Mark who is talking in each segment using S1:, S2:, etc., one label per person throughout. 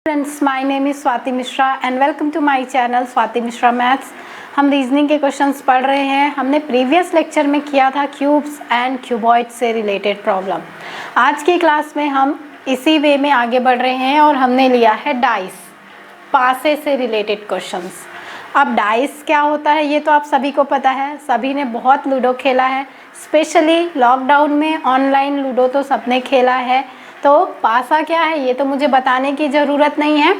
S1: Friends, my name is Swati Mishra and welcome to my channel Swati Mishra maths. हम reasoning के questions पढ़ रहे हैं। हमने प्रीवियस लेक्चर में किया था क्यूब्स एंड क्यूबॉइड से रिलेटेड प्रॉब्लम। आज की क्लास में हम इसी वे में आगे बढ़ रहे हैं और हमने लिया है डाइस, पासे से रिलेटेड क्वेश्चंस। अब डाइस क्या होता है ये तो आप सभी को पता है, सभी ने बहुत लूडो खेला है, स्पेशली लॉकडाउन में ऑनलाइन लूडो तो सबने खेला है। तो पासा क्या है ये तो मुझे बताने की ज़रूरत नहीं है,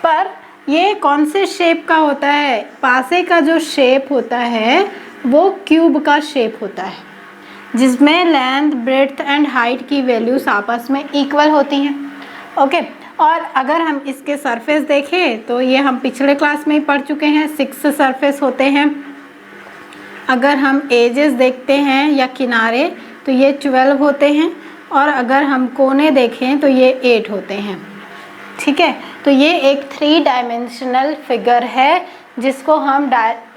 S1: पर ये कौन से शेप का होता है। पासे का जो शेप होता है वो क्यूब का शेप होता है, जिसमें लेंथ, ब्रेड्थ एंड हाइट की वैल्यूज आपस में इक्वल होती हैं। ओके, और अगर हम इसके सरफेस देखें तो ये हम पिछले क्लास में ही पढ़ चुके हैं, 6 सरफेस होते हैं। अगर हम एजेस देखते हैं या किनारे तो ये 12 होते हैं, और अगर हम कोने देखें तो ये 8 होते हैं। ठीक है, तो ये एक 3 डायमेंशनल फिगर है जिसको हम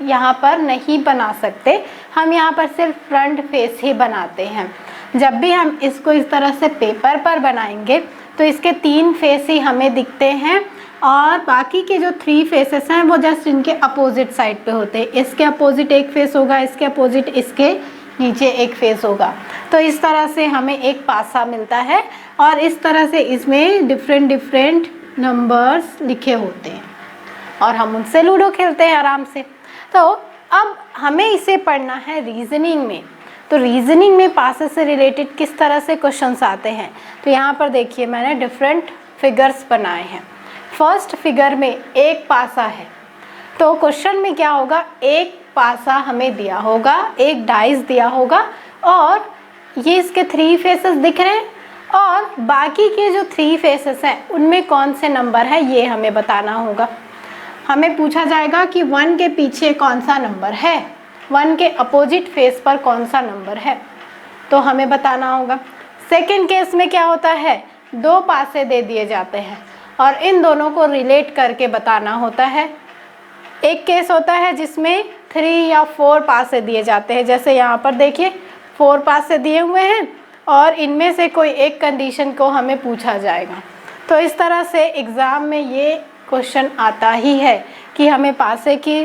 S1: यहाँ पर नहीं बना सकते। हम यहाँ पर सिर्फ फ्रंट फेस ही बनाते हैं। जब भी हम इसको इस तरह से पेपर पर बनाएंगे तो इसके 3 फेस ही हमें दिखते हैं, और बाकी के जो 3 फेसेस हैं वो जस्ट इनके अपोजिट साइड पे होते हैं। इसके अपोजिट एक फेस होगा, इसके अपोजिट इसके नीचे एक फेस होगा। तो इस तरह से हमें एक पासा मिलता है, और इस तरह से इसमें डिफरेंट नंबर्स लिखे होते हैं और हम उनसे लूडो खेलते हैं आराम से। तो अब हमें इसे पढ़ना है रीजनिंग में। तो रीजनिंग में पासे से रिलेटेड किस तरह से क्वेश्चंस आते हैं, तो यहाँ पर देखिए मैंने डिफरेंट फिगर्स बनाए हैं। फर्स्ट फिगर में एक पासा है, तो क्वेश्चन में क्या होगा, एक पासा हमें दिया होगा, एक डाइस दिया होगा, और ये इसके 3 फेसेस दिख रहे हैं, और बाकी के जो 3 फेसेस हैं उनमें कौन से नंबर है ये हमें बताना होगा। हमें पूछा जाएगा कि 1 के पीछे कौन सा नंबर है, 1 के अपोजिट फेस पर कौन सा नंबर है, तो हमें बताना होगा। सेकंड केस में क्या होता है, 2 पासे दे दिए जाते हैं और इन दोनों को रिलेट करके बताना होता है। एक केस होता है जिसमें 3 या 4 पासे दिए जाते हैं, जैसे यहाँ पर देखिए 4 पासे दिए हुए हैं और इनमें से कोई एक कंडीशन को हमें पूछा जाएगा। तो इस तरह से एग्ज़ाम में ये क्वेश्चन आता ही है कि हमें पासे की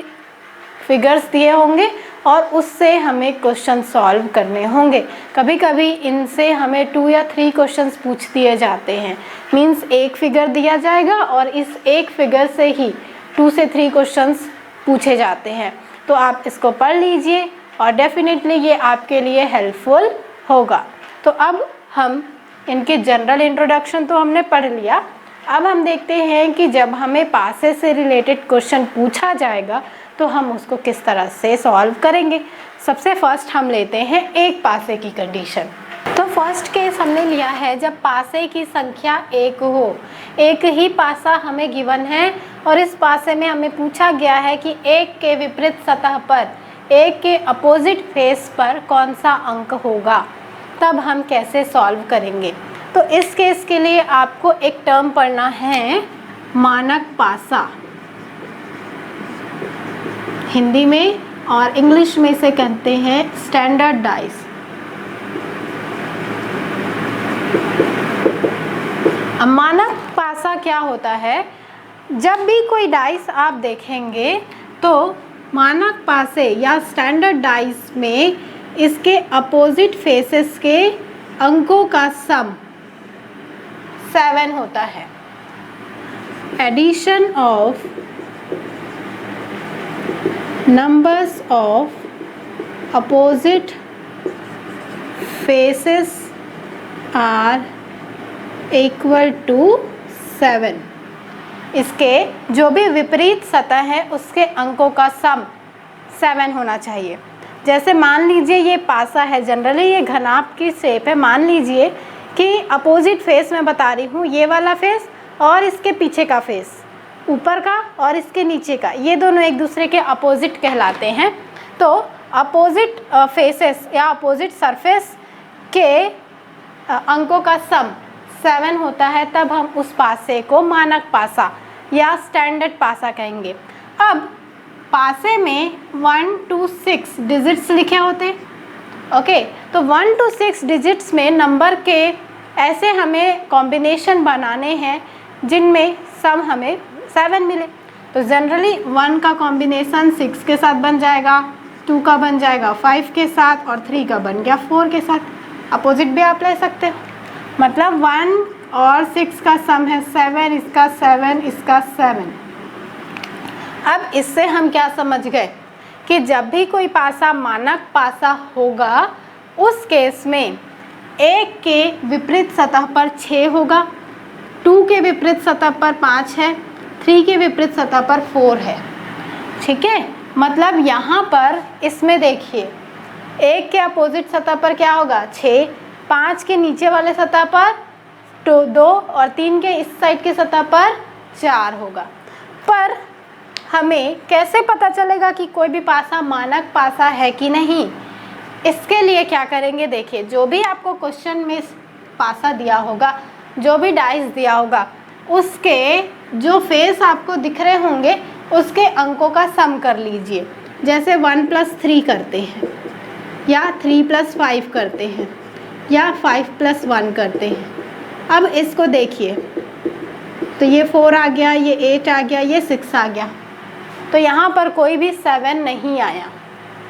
S1: फिगर्स दिए होंगे और उससे हमें क्वेश्चन सॉल्व करने होंगे। कभी कभी इनसे हमें 2 या 3 क्वेश्चंस पूछ दिए जाते हैं। मीन्स एक फिगर दिया जाएगा और इस एक फिगर से ही 2 से 3 क्वेश्चंस पूछे जाते हैं। तो आप इसको पढ़ लीजिए और डेफिनेटली ये आपके लिए हेल्पफुल होगा। तो अब हम इनके जनरल इंट्रोडक्शन तो हमने पढ़ लिया। अब हम देखते हैं कि जब हमें पासे से रिलेटेड क्वेश्चन पूछा जाएगा तो हम उसको किस तरह से सॉल्व करेंगे। सबसे फर्स्ट हम लेते हैं एक पासे की कंडीशन। तो फर्स्ट केस हमने लिया है जब पासे की संख्या 1 हो। एक ही पासा हमें गिवन है और इस पासे में हमें पूछा गया है कि 1 के विपरीत सतह पर 1 के अपोजिट फेस पर कौन सा अंक होगा। तब हम कैसे सॉल्व करेंगे, तो इस केस के लिए आपको एक टर्म पढ़ना है, मानक पासा। हिंदी में और इंग्लिश में इसे कहते हैं स्टैंडर्ड डाइस। अब मानक पासा क्या होता है, जब भी कोई डाइस आप देखेंगे तो मानक पासे या स्टैंडर्ड डाइस में इसके अपोजिट फेसेस के अंकों का सम 7 होता है। Addition of numbers of opposite faces are equal to 7। इसके जो भी विपरीत सतह है उसके अंकों का सम 7 होना चाहिए। जैसे मान लीजिए ये पासा है, जनरली ये घनाभ की शेप है। मान लीजिए कि अपोजिट फेस मैं बता रही हूँ, ये वाला फेस और इसके पीछे का फेस, ऊपर का और इसके नीचे का, ये दोनों एक दूसरे के अपोजिट कहलाते हैं। तो अपोजिट फेसेस या अपोजिट सरफेस के अंकों का सम 7 होता है, तब हम उस पासे को मानक पासा या स्टैंडर्ड पासा कहेंगे। अब पासे में 1 to 6 डिजिट्स लिखे होते हैं। ओके, तो 1 to 6 डिजिट्स में नंबर के ऐसे हमें कॉम्बिनेशन बनाने हैं जिनमें सम हमें 7 मिले। तो जनरली 1 का कॉम्बिनेशन 6 के साथ बन जाएगा, 2 का बन जाएगा 5 के साथ और 3 का बन गया 4 के साथ। अपोजिट भी आप ले सकते हो, मतलब 1 और 6 का सम है 7, इसका 7, इसका 7। अब इससे हम क्या समझ गए कि जब भी कोई पासा मानक पासा होगा उस केस में 1 के विपरीत सतह पर 6 होगा, 2 के विपरीत सतह पर 5 है, 3 के विपरीत सतह पर 4 है। ठीक है, मतलब यहाँ पर इसमें देखिए 1 के अपोजिट सतह पर क्या होगा 6, 5 के नीचे वाले सतह पर 2 और 3 के इस साइड के सतह पर 4 होगा। पर हमें कैसे पता चलेगा कि कोई भी पासा मानक पासा है कि नहीं? इसके लिए क्या करेंगे, देखिए जो भी आपको क्वेश्चन में पासा दिया होगा, जो भी डाइस दिया होगा, उसके जो फेस आपको दिख रहे होंगे उसके अंकों का सम कर लीजिए। जैसे 1 + 3 करते हैं, या 3 + 5 करते हैं, या 5 + 1 करते हैं। अब इसको देखिए, तो ये 4 आ गया, ये 8 आ गया, ये 6 आ गया, तो यहाँ पर कोई भी 7 नहीं आया।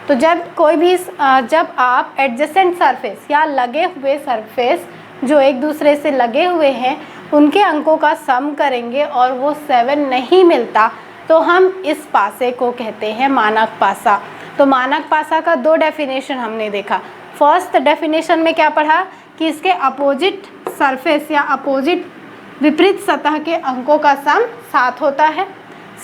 S1: तो जब आप एडजेसेंट सरफेस या लगे हुए सरफेस जो एक दूसरे से लगे हुए हैं उनके अंकों का सम करेंगे और वो 7 नहीं मिलता, तो हम इस पासे को कहते हैं मानक पासा। तो मानक पासा का 2 डेफिनेशन हमने देखा। फर्स्ट डेफिनेशन में क्या पढ़ा कि इसके अपोजिट सरफेस या अपोजिट विपरीत सतह के अंकों का सम 7 होता है।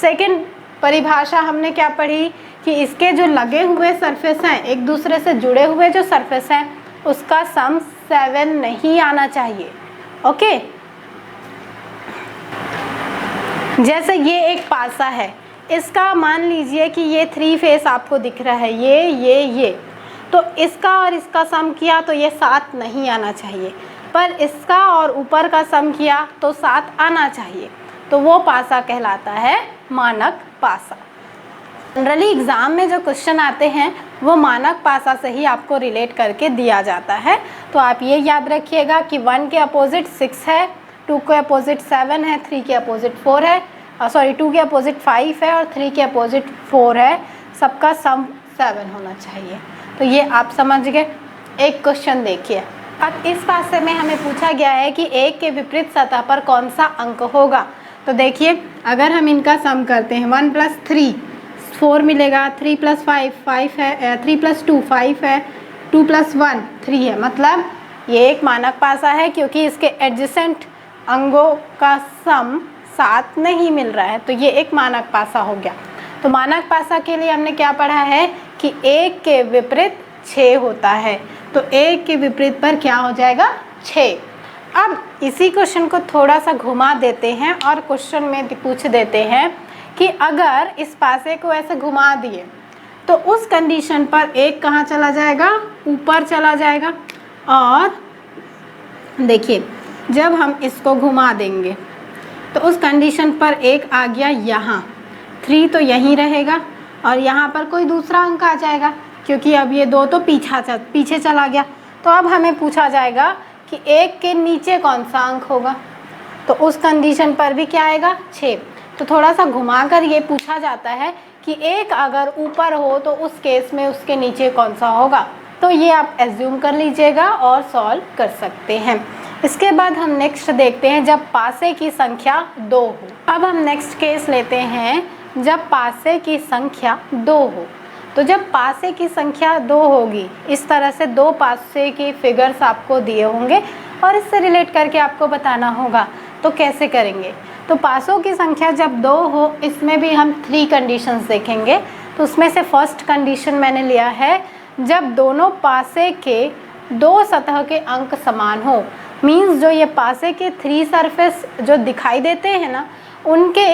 S1: सेकंड परिभाषा हमने क्या पढ़ी कि इसके जो लगे हुए सरफेस हैं, एक दूसरे से जुड़े हुए जो सरफेस हैं, उसका सम 7 नहीं आना चाहिए। ओके, जैसे ये एक पासा है, इसका मान लीजिए कि ये 3 फेस आपको दिख रहा है, ये, तो इसका और इसका सम किया तो ये 7 नहीं आना चाहिए, पर इसका और ऊपर का सम किया तो 7 आना चाहिए। तो वो पासा कहलाता है मानक पासा। जनरली एग्ज़ाम में जो क्वेश्चन आते हैं वो मानक पासा से ही आपको रिलेट करके दिया जाता है। तो आप ये याद रखिएगा कि 1 के अपोजिट 6 है, 2 के अपोजिट 7 है, 3 के अपोजिट 4 है, 2 के अपोजिट 5 है और 3 के अपोजिट 4 है। सबका सम 7 होना चाहिए। तो ये आप समझ गए। एक क्वेश्चन देखिए, अब इस पासे में हमें पूछा गया है कि 1 के विपरीत सतह पर कौन सा अंक होगा। तो देखिए, अगर हम इनका सम करते हैं 1 + 3 4 मिलेगा, 3 + 5 5 है, 3 + 2 5 है, 2 + 1 3 है। मतलब ये एक मानक पासा है क्योंकि इसके एडजेसेंट अंगों का सम 7 नहीं मिल रहा है, तो ये एक मानक पासा हो गया। तो मानक पासा के लिए हमने क्या पढ़ा है कि 1 के विपरीत 6 होता है, तो 1 के विपरीत पर क्या हो जाएगा 6। अब इसी क्वेश्चन को थोड़ा सा घुमा देते हैं और क्वेश्चन में पूछ देते हैं कि अगर इस पासे को ऐसे घुमा दिए तो उस कंडीशन पर 1 कहाँ चला जाएगा, ऊपर चला जाएगा। और देखिए, जब हम इसको घुमा देंगे तो उस कंडीशन पर 1 आ गया यहाँ, 3 तो यहीं रहेगा और यहाँ पर कोई दूसरा अंक आ जाएगा क्योंकि अब ये 2 तो पीछे चला गया। तो अब हमें पूछा जाएगा कि 1 के नीचे कौन सा अंक होगा, तो उस कंडीशन पर भी क्या आएगा 6। तो थोड़ा सा घुमाकर ये पूछा जाता है कि 1 अगर ऊपर हो तो उस केस में उसके नीचे कौन सा होगा। तो ये आप एज्यूम कर लीजिएगा और सॉल्व कर सकते हैं। इसके बाद हम नेक्स्ट देखते हैं जब पासे की संख्या 2 हो। अब हम नेक्स्ट केस लेते हैं जब पासे की संख्या 2 हो। तो जब पासे की संख्या 2 होगी, इस तरह से 2 पासे के फिगर्स आपको दिए होंगे और इससे रिलेट करके आपको बताना होगा। तो कैसे करेंगे, तो पासों की संख्या जब 2 हो, इसमें भी हम 3 कंडीशंस देखेंगे। तो उसमें से फर्स्ट कंडीशन मैंने लिया है जब दोनों पासे के 2 सतह के अंक समान हो। मीन्स जो ये पासे के 3 सरफेस जो दिखाई देते हैं ना, उनके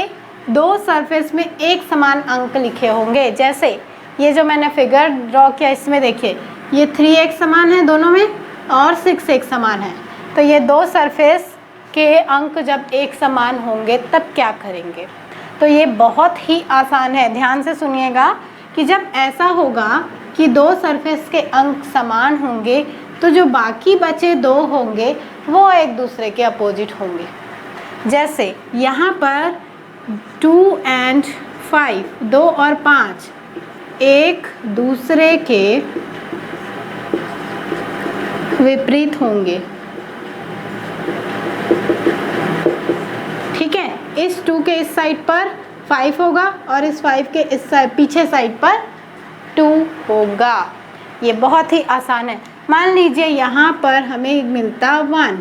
S1: 2 सरफेस में एक समान अंक लिखे होंगे। जैसे ये जो मैंने फिगर ड्रॉ किया, इसमें देखिए ये 3 एक समान है दोनों में और 6 एक समान है। तो ये 2 सरफेस के अंक जब एक समान होंगे तब क्या करेंगे। तो ये बहुत ही आसान है, ध्यान से सुनिएगा कि जब ऐसा होगा कि 2 सरफेस के अंक समान होंगे तो जो बाकी बचे 2 होंगे वो एक दूसरे के अपोजिट होंगे। जैसे यहाँ पर 2 and 5, 2 और 5 एक दूसरे के विपरीत होंगे, ठीक है। इस 2 के इस साइड पर 5 होगा और इस 5 के इस पीछे साइड पर 2 होगा। ये बहुत ही आसान है। मान लीजिए यहाँ पर हमें मिलता 1,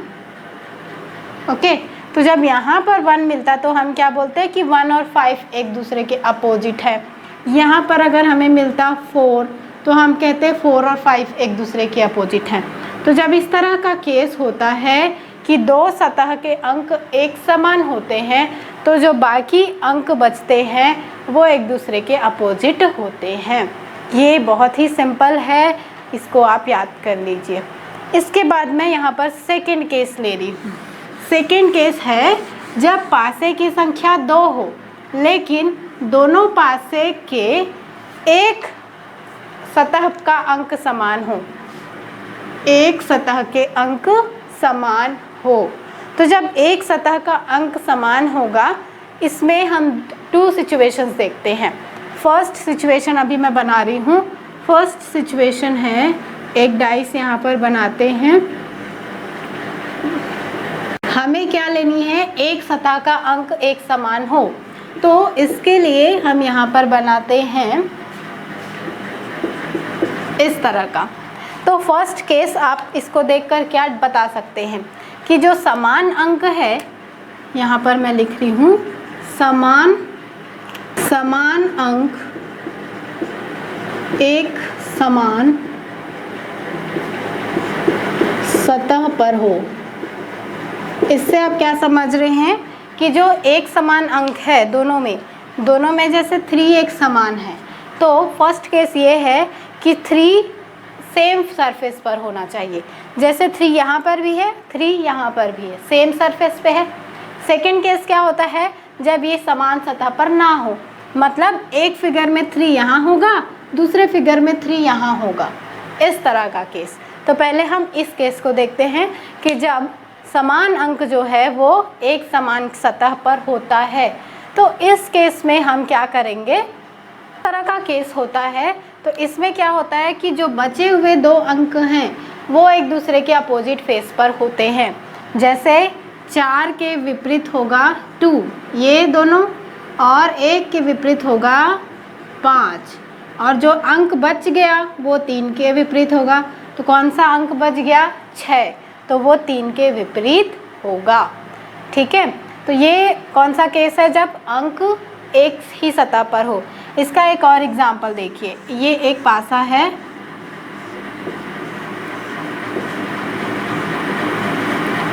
S1: ओके। तो जब यहाँ पर 1 मिलता तो हम क्या बोलते हैं कि 1 और 5 एक दूसरे के अपोजिट है। यहाँ पर अगर हमें मिलता 4 तो हम कहते हैं 4 और 5 एक दूसरे के अपोजिट हैं। तो जब इस तरह का केस होता है कि दो सतह के अंक एक समान होते हैं तो जो बाकी अंक बचते हैं वो एक दूसरे के अपोजिट होते हैं। ये बहुत ही सिंपल है, इसको आप याद कर लीजिए। इसके बाद मैं यहाँ पर सेकंड केस ले रही हूँ। सेकंड केस है जब पासे की संख्या 2 हो लेकिन दोनों पासे के एक सतह का अंक समान हो, एक सतह के अंक समान हो। तो जब एक सतह का अंक समान होगा इसमें हम 2 सिचुएशंस देखते हैं। फर्स्ट सिचुएशन अभी मैं बना रही हूँ। फर्स्ट सिचुएशन है, एक डाइस यहाँ पर बनाते हैं। हमें क्या लेनी है, एक सतह का अंक एक समान हो। तो इसके लिए हम यहाँ पर बनाते हैं इस तरह का। तो फर्स्ट केस आप इसको देखकर क्या बता सकते हैं कि जो समान अंक है, यहाँ पर मैं लिख रही हूँ समान अंक एक समान सतह पर हो। इससे आप क्या समझ रहे हैं कि जो एक समान अंक है दोनों में जैसे 3 एक समान है, तो फर्स्ट केस ये है कि 3 सेम सरफेस पर होना चाहिए। जैसे 3 यहाँ पर भी है, 3 यहाँ पर भी है, सेम सरफेस पे है। सेकंड केस क्या होता है, जब ये समान सतह पर ना हो, मतलब एक फिगर में 3 यहाँ होगा, दूसरे फिगर में 3 यहाँ होगा, इस तरह का केस। तो पहले हम इस केस को देखते हैं कि जब समान अंक जो है वो एक समान सतह पर होता है। तो इस केस में हम क्या करेंगे, इस तरह का केस होता है। तो इसमें क्या होता है कि जो बचे हुए 2 अंक हैं वो एक दूसरे के अपोजिट फेस पर होते हैं। जैसे 4 के विपरीत होगा 2, ये दोनों, और 1 के विपरीत होगा 5, और जो अंक बच गया वो 3 के विपरीत होगा। तो कौन सा अंक बच गया, 6, तो वो 3 के विपरीत होगा, ठीक है। तो ये कौन सा केस है, जब अंक एक ही सतह पर हो। इसका एक और एग्जाम्पल देखिए। ये एक पासा है,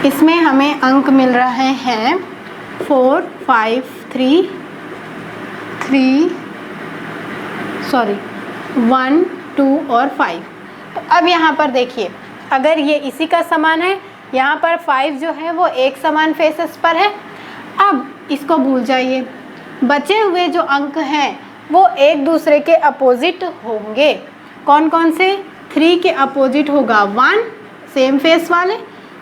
S1: इसमें हमें अंक मिल रहे हैं 4, 5, 1, 2 और 5। तो अब यहाँ पर देखिए, अगर ये इसी का समान है, यहाँ पर 5 जो है वो एक समान फेसेस पर है। अब इसको भूल जाइए, बचे हुए जो अंक हैं वो एक दूसरे के अपोजिट होंगे। कौन कौन से, 3 के अपोजिट होगा 1 सेम फेस वाले,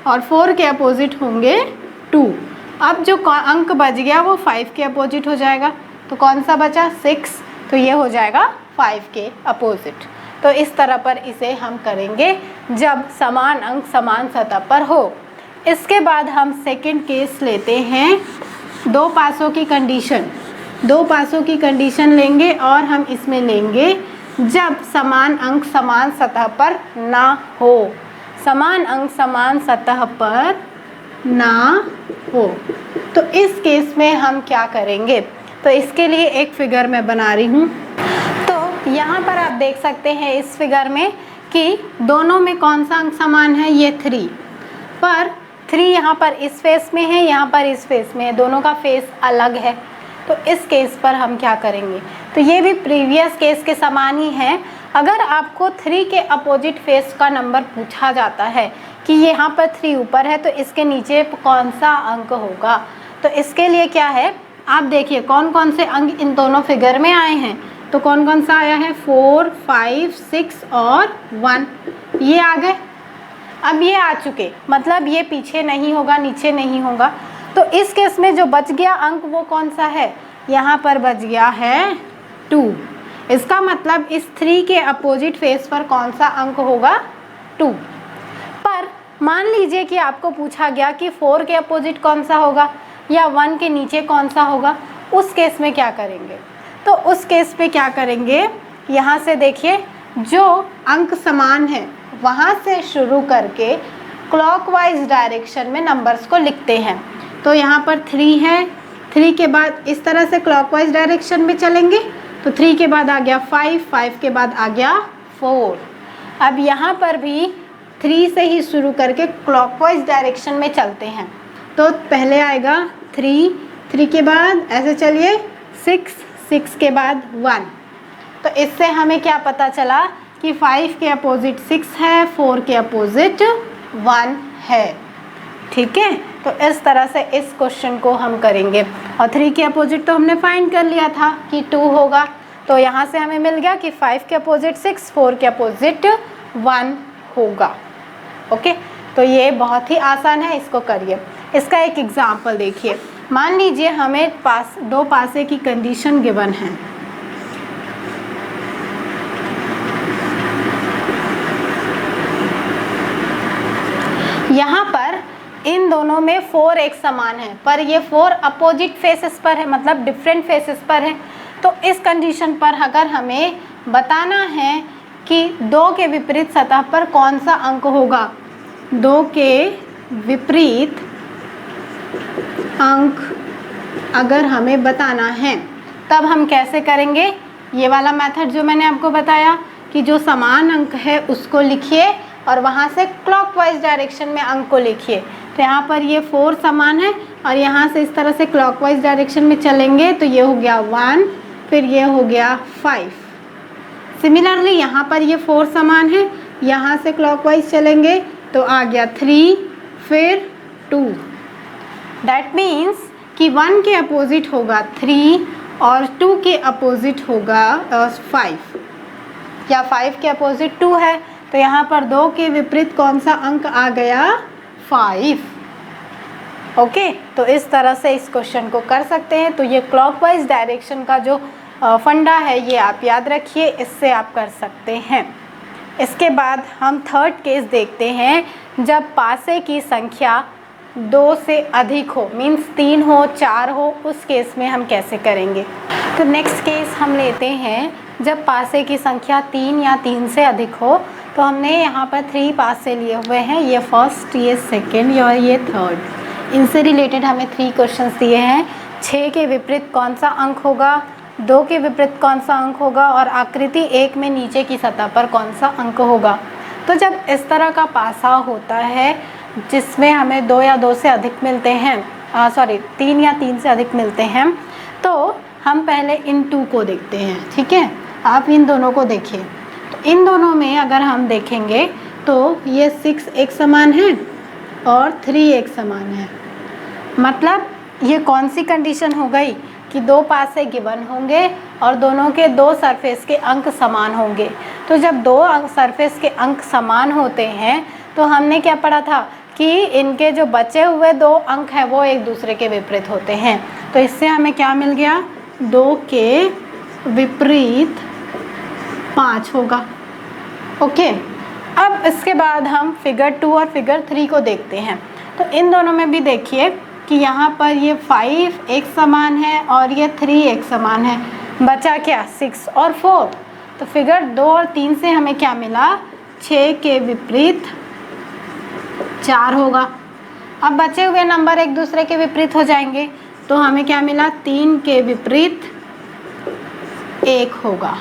S1: और 4 के अपोजिट होंगे 2। अब जो अंक बच गया वो 5 के अपोजिट हो जाएगा। तो कौन सा बचा, 6, तो ये हो जाएगा 5 के अपोजिट। तो इस तरह पर इसे हम करेंगे जब समान अंक समान सतह पर हो। इसके बाद हम सेकंड केस लेते हैं, 2 पासों की कंडीशन। 2 पासों की कंडीशन लेंगे और हम इसमें लेंगे जब समान अंक समान सतह पर ना हो। समान अंक समान सतह पर ना हो, तो इस केस में हम क्या करेंगे। तो इसके लिए एक फिगर मैं बना रही हूँ। तो यहाँ पर आप देख सकते हैं इस फिगर में कि दोनों में कौन सा अंक समान है, ये 3, पर 3 यहाँ पर इस फेस में है, यहाँ पर इस फेस में है, दोनों का फेस अलग है। तो इस केस पर हम क्या करेंगे, तो ये भी प्रीवियस केस के समान ही है। अगर आपको 3 के अपोजिट फेस का नंबर पूछा जाता है कि यहाँ पर 3 ऊपर है तो इसके नीचे कौन सा अंक होगा, तो इसके लिए क्या है, आप देखिए कौन कौन से अंक इन दोनों फिगर में आए हैं। तो कौन कौन सा आया है, 4, 5, 6 और 1, ये आ गए। अब ये आ चुके, मतलब ये पीछे नहीं होगा, नीचे नहीं होगा। तो इस केस में जो बच गया अंक वो कौन सा है, यहाँ पर बच गया है 2। इसका मतलब इस 3 के अपोजिट फेस पर कौन सा अंक होगा, 2। पर मान लीजिए कि आपको पूछा गया कि 4 के अपोजिट कौन सा होगा या 1 के नीचे कौन सा होगा, उस केस में क्या करेंगे। तो उस केस पे क्या करेंगे, यहाँ से देखिए जो अंक समान है वहाँ से शुरू करके क्लॉकवाइज डायरेक्शन में नंबर्स को लिखते हैं। तो यहाँ पर 3 है, 3 के बाद इस तरह से क्लॉकवाइज डायरेक्शन में चलेंगे तो 3 के बाद आ गया 5, 5 के बाद आ गया 4। अब यहाँ पर भी 3 से ही शुरू करके क्लॉकवाइज डायरेक्शन में चलते हैं। तो पहले आएगा 3, 3 के बाद ऐसे चलिए 6, 6 के बाद 1। तो इससे हमें क्या पता चला कि 5 के अपोजिट 6 है, 4 के अपोजिट 1 है। ठीक है, तो इस तरह से इस क्वेश्चन को हम करेंगे। और 3 के अपोजिट तो हमने फाइंड कर लिया था कि 2 होगा, तो यहाँ से हमें मिल गया कि 5 के अपोजिट 6, 4 के अपोजिट 1 होगा। ओके, तो ये बहुत ही आसान है, इसको करिए। इसका एक एग्जाम्पल देखिए। मान लीजिए हमें दो पासे की कंडीशन गिवन है। यहाँ पर इन दोनों में 4 एक समान है, पर ये 4 अपोजिट फेसेस पर है, मतलब डिफरेंट फेसेस पर है। तो इस कंडीशन पर अगर हमें बताना है कि 2 के विपरीत सतह पर कौन सा अंक होगा, 2 के विपरीत अंक अगर हमें बताना है, तब हम कैसे करेंगे। ये वाला मेथड जो मैंने आपको बताया कि जो समान अंक है उसको लिखिए और वहाँ से क्लॉकवाइज डायरेक्शन में अंक को लिखिए। तो यहाँ पर ये 4 समान है और यहाँ से इस तरह से क्लॉकवाइज डायरेक्शन में चलेंगे तो ये हो गया 1, फिर ये हो गया 5। सिमिलरली यहाँ पर ये 4 समान है, यहाँ से क्लॉकवाइज चलेंगे तो आ गया 3, फिर 2। दैट मीन्स कि 1 के अपोजिट होगा 3 और 2 के अपोजिट होगा 5, या 5 के अपोजिट 2 है तो यहाँ पर 2 के विपरीत कौन सा अंक आ गया, 5। ओके, तो इस तरह से इस क्वेश्चन को कर सकते हैं। तो ये क्लॉकवाइज डायरेक्शन का जो फंडा है ये आप याद रखिए, इससे आप कर सकते हैं। इसके बाद हम थर्ड केस देखते हैं, जब पासे की संख्या 2 से अधिक हो, मीन्स 3 हो, 4 हो, उस केस में हम कैसे करेंगे। तो नेक्स्ट केस हम लेते हैं जब पासे की संख्या 3 या 3 से अधिक हो। तो हमने यहाँ पर 3 पासे लिए हुए हैं, ये फर्स्ट, ये सेकेंड और ये थर्ड। इनसे रिलेटेड हमें 3 क्वेश्चंस दिए हैं। 6 के विपरीत कौन सा अंक होगा, 2 के विपरीत कौन सा अंक होगा और आकृति 1 में नीचे की सतह पर कौन सा अंक होगा। तो जब इस तरह का पासा होता है जिसमें हमें 2 या 2 से अधिक मिलते हैं, 3 या 3 से अधिक मिलते हैं, तो हम पहले इन 2 को देखते हैं। ठीक है, आप इन दोनों को देखिए। तो इन दोनों में अगर हम देखेंगे तो ये 6 एक समान है और 3 एक समान है। मतलब ये कौन सी कंडीशन हो गई कि 2 पासे गिवन होंगे और दोनों के 2 सरफेस के अंक समान होंगे। तो जब 2 सरफेस के अंक समान होते हैं तो हमने क्या पढ़ा था कि इनके जो बचे हुए 2 अंक हैं वो एक दूसरे के विपरीत होते हैं। तो इससे हमें क्या मिल गया, 2 के विपरीत 5 होगा। ओके, अब इसके बाद हम फिगर 2 और फिगर 3 को देखते हैं। तो इन दोनों में भी देखिए कि यहाँ पर ये 5 एक समान है और ये 3 एक समान है। बचा क्या, 6 और 4। तो फिगर 2 और 3 से हमें क्या मिला, 6 के विपरीत 4 होगा। अब बचे हुए नंबर एक दूसरे के विपरीत हो जाएंगे तो हमें क्या मिला, 3 के विपरीत 1 होगा।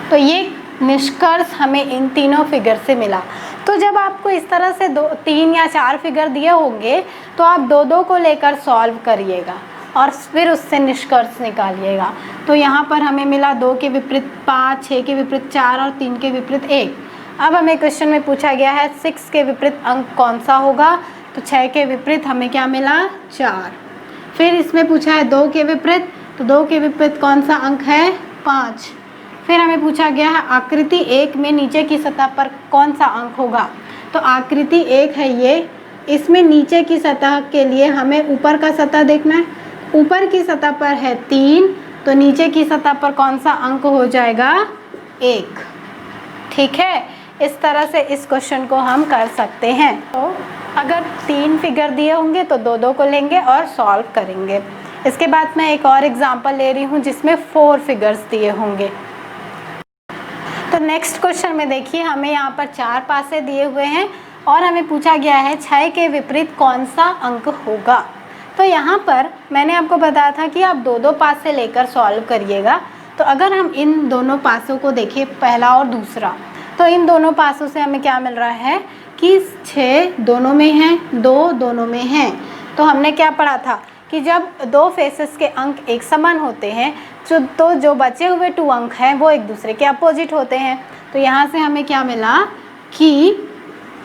S1: तो ये निष्कर्ष हमें इन तीनों फिगर से मिला। तो जब आपको इस तरह से 3 या 4 फिगर दिए होंगे तो आप 2-2 को लेकर सॉल्व करिएगा और फिर उससे निष्कर्ष निकालिएगा। तो यहाँ पर हमें मिला 2 के विपरीत 5, 6 के विपरीत 4 और 3 के विपरीत 1। अब हमें क्वेश्चन में पूछा गया है 6 के विपरीत अंक कौन सा होगा। तो 6 के विपरीत हमें क्या मिला, 4। फिर इसमें पूछा है 2 के विपरीत, तो 2 के विपरीत कौन सा अंक है, 5। फिर हमें पूछा गया है आकृति 1 में नीचे की सतह पर कौन सा अंक होगा। तो आकृति 1 है ये, इसमें नीचे की सतह के लिए हमें ऊपर का सतह देखना है। ऊपर की सतह पर है 3, तो नीचे की सतह पर कौन सा अंक हो जाएगा? 1। ठीक है, इस तरह से इस क्वेश्चन को हम कर सकते हैं। तो अगर 3 फिगर दिए होंगे तो 2-2 को लेंगे और सॉल्व करेंगे। इसके बाद मैं एक और एग्जांपल ले रही हूँ जिसमें 4 फिगर्स दिए होंगे। तो नेक्स्ट क्वेश्चन में देखिए, हमें यहाँ पर 4 पासे दिए हुए हैं और हमें पूछा गया है 6 के विपरीत कौन सा अंक होगा। तो यहाँ पर मैंने आपको बताया था कि आप 2-2 पासे लेकर सॉल्व करिएगा। तो अगर हम इन दोनों पासों को देखें, पहला और दूसरा, तो इन दोनों पासों से हमें क्या मिल रहा है कि 6 दोनों में हैं, 2 दोनों में हैं। तो हमने क्या पढ़ा था कि जब 2 फेसेस के अंक एक समान होते हैं तो जो बचे हुए 2 अंक हैं वो एक दूसरे के अपोजिट होते हैं। तो यहाँ से हमें क्या मिला कि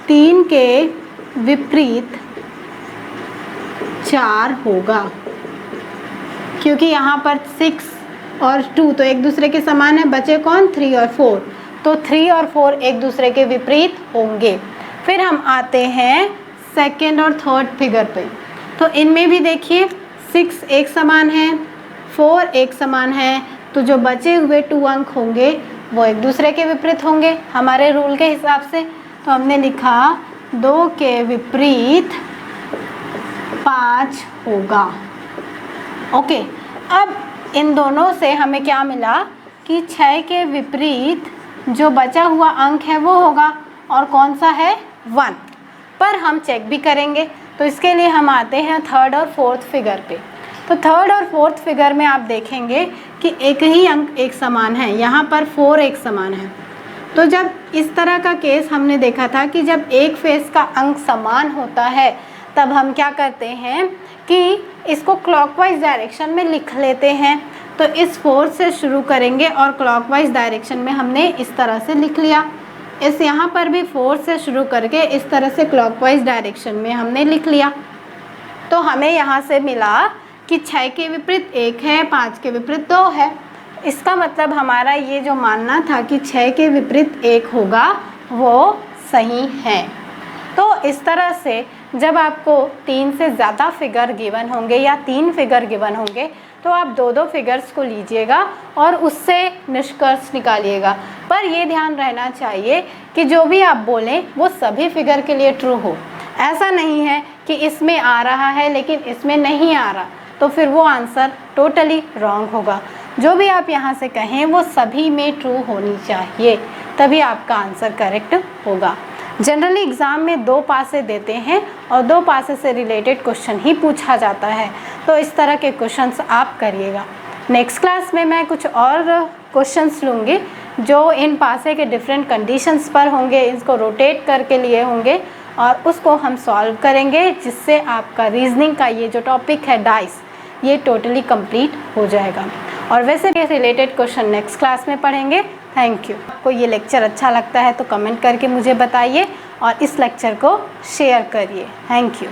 S1: 3 के विपरीत 4 होगा, क्योंकि यहाँ पर 6 और 2 तो एक दूसरे के समान है, बचे कौन? 3 और 4। तो 3 और 4 एक दूसरे के विपरीत होंगे। फिर हम आते हैं सेकेंड और थर्ड फिगर पे। तो इनमें भी देखिए 6 एक समान है, 4 एक समान है, तो जो बचे हुए 2 अंक होंगे वो एक दूसरे के विपरीत होंगे हमारे रूल के हिसाब से। तो हमने लिखा 2 के विपरीत 5 होगा। ओके, अब इन दोनों से हमें क्या मिला कि 6 के विपरीत जो बचा हुआ अंक है वो होगा, और कौन सा है? 1। पर हम चेक भी करेंगे, तो इसके लिए हम आते हैं थर्ड और फोर्थ फिगर पे। तो थर्ड और फोर्थ फिगर में आप देखेंगे कि एक ही अंक एक समान है, यहाँ पर 4 एक समान है। तो जब इस तरह का केस हमने देखा था कि जब एक फेस का अंक समान होता है तब हम क्या करते हैं कि इसको क्लॉकवाइज डायरेक्शन में लिख लेते हैं। तो इस 4 से शुरू करेंगे और क्लॉकवाइज डायरेक्शन में हमने इस तरह से लिख लिया। इस यहाँ पर भी 4 से शुरू करके इस तरह से क्लॉकवाइज डायरेक्शन में हमने लिख लिया। तो हमें यहाँ से मिला कि 6 के विपरीत 1 है, 5 के विपरीत 2 है। इसका मतलब हमारा ये जो मानना था कि 6 के विपरीत 1 होगा वो सही है। तो इस तरह से जब आपको 3 से ज़्यादा फिगर गिवन होंगे या 3 फिगर गिवन होंगे तो आप 2-2 फिगर्स को लीजिएगा और उससे निष्कर्ष निकालिएगा। पर ये ध्यान रहना चाहिए कि जो भी आप बोलें वो सभी फिगर के लिए ट्रू हो। ऐसा नहीं है कि इसमें आ रहा है लेकिन इसमें नहीं आ रहा, तो फिर वो आंसर टोटली रॉन्ग होगा। जो भी आप यहाँ से कहें वो सभी में ट्रू होनी चाहिए, तभी आपका आंसर करेक्ट होगा। जनरली एग्ज़ाम में 2 पासे देते हैं और 2 पासे से रिलेटेड क्वेश्चन ही पूछा जाता है, तो इस तरह के क्वेश्चंस आप करिएगा। नेक्स्ट क्लास में मैं कुछ और क्वेश्चंस लूँगी जो इन पासे के डिफरेंट कंडीशंस पर होंगे, इसको रोटेट करके लिए होंगे और उसको हम सॉल्व करेंगे, जिससे आपका रीजनिंग का ये जो टॉपिक है डाइस, ये टोटली कंप्लीट हो जाएगा। और वैसे भी रिलेटेड क्वेश्चन नेक्स्ट क्लास में पढ़ेंगे। Thank you. आपको ये लेक्चर अच्छा लगता है तो कमेंट करके मुझे बताइए और इस लेक्चर को शेयर करिए। Thank you.